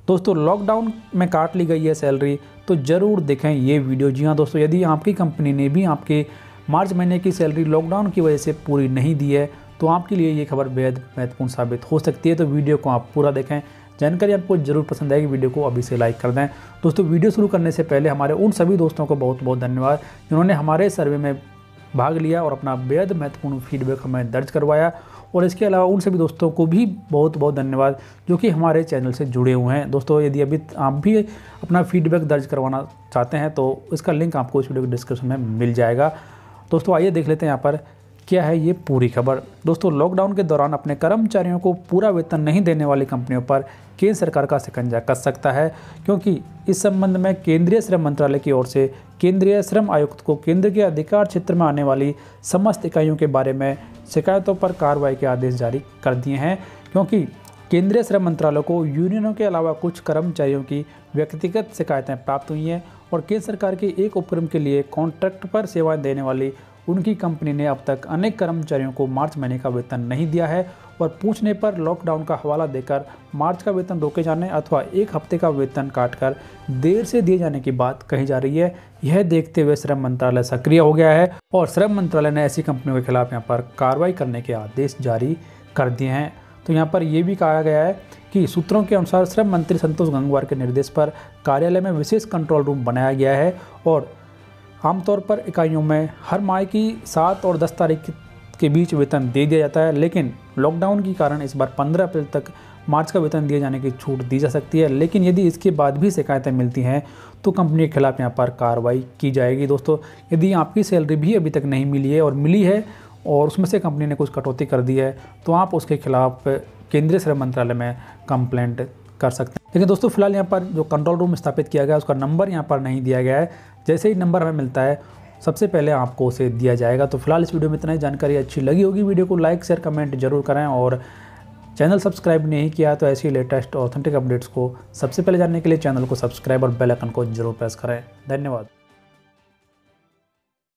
दोस्तों लॉकडाउन में काट ली गई है सैलरी, तो ज़रूर देखें ये वीडियो। जी हाँ दोस्तों, यदि आपकी कंपनी ने भी आपके मार्च महीने की सैलरी लॉकडाउन की वजह से पूरी नहीं दी है तो आपके लिए ये खबर बेहद महत्वपूर्ण साबित हो सकती है। तो वीडियो को आप पूरा देखें, जानकारी आपको ज़रूर पसंद आएगी। वीडियो को अभी से लाइक कर दें। दोस्तों वीडियो शुरू करने से पहले हमारे उन सभी दोस्तों को बहुत बहुत धन्यवाद जिन्होंने हमारे सर्वे में भाग लिया और अपना बेहद महत्वपूर्ण फीडबैक हमें दर्ज करवाया। और इसके अलावा उन सभी दोस्तों को भी बहुत बहुत धन्यवाद जो कि हमारे चैनल से जुड़े हुए हैं। दोस्तों यदि अभी आप भी अपना फीडबैक दर्ज करवाना चाहते हैं तो इसका लिंक आपको इस वीडियो के डिस्क्रिप्शन में मिल जाएगा। दोस्तों आइए देख लेते हैं यहाँ पर क्या है ये पूरी खबर। दोस्तों लॉकडाउन के दौरान अपने कर्मचारियों को पूरा वेतन नहीं देने वाली कंपनियों पर केंद्र सरकार का शिकंजा कस सकता है, क्योंकि इस संबंध में केंद्रीय श्रम मंत्रालय की ओर से केंद्रीय श्रम आयुक्त को केंद्र के अधिकार क्षेत्र में आने वाली समस्त इकाइयों के बारे में शिकायतों पर कार्रवाई के आदेश जारी कर दिए हैं। क्योंकि केंद्रीय श्रम मंत्रालय को यूनियनों के अलावा कुछ कर्मचारियों की व्यक्तिगत शिकायतें प्राप्त हुई हैं और केंद्र सरकार के एक उपक्रम के लिए कॉन्ट्रैक्ट पर सेवाएं देने वाली उनकी कंपनी ने अब तक अनेक कर्मचारियों को मार्च महीने का वेतन नहीं दिया है। और पूछने पर लॉकडाउन का हवाला देकर मार्च का वेतन रोके जाने अथवा एक हफ्ते का वेतन काटकर देर से दिए जाने की बात कही जा रही है। यह देखते हुए श्रम मंत्रालय सक्रिय हो गया है और श्रम मंत्रालय ने ऐसी कंपनियों के खिलाफ यहाँ पर कार्रवाई करने के आदेश जारी कर दिए हैं। तो यहाँ पर यह भी कहा गया है कि सूत्रों के अनुसार श्रम मंत्री संतोष गंगवार के निर्देश पर कार्यालय में विशेष कंट्रोल रूम बनाया गया है और आमतौर पर इकाइयों में हर माह की 7 और 10 तारीख के बीच वेतन दे दिया जाता है, लेकिन लॉकडाउन के कारण इस बार 15 अप्रैल तक मार्च का वेतन दिए जाने की छूट दी जा सकती है। लेकिन यदि इसके बाद भी शिकायतें मिलती हैं तो कंपनी के खिलाफ यहाँ पर कार्रवाई की जाएगी। दोस्तों यदि आपकी सैलरी भी अभी तक नहीं मिली है और मिली है और उसमें से कंपनी ने कुछ कटौती कर दी है तो आप उसके खिलाफ केंद्रीय श्रम मंत्रालय में कंप्लेंट कर सकते हैं। लेकिन दोस्तों फिलहाल यहाँ पर जो कंट्रोल रूम स्थापित किया गया है उसका नंबर यहाँ पर नहीं दिया गया है। जैसे ही नंबर हमें मिलता है सबसे पहले आपको उसे दिया जाएगा। तो फिलहाल इस वीडियो में इतना ही। जानकारी अच्छी लगी होगी वीडियो को लाइक शेयर कमेंट जरूर करें और चैनल सब्सक्राइब नहीं किया तो ऐसी लेटेस्ट ऑथेंटिक अपडेट्स को सबसे पहले जानने के लिए चैनल को सब्सक्राइब और बेल आइकन को जरूर प्रेस करें। धन्यवाद।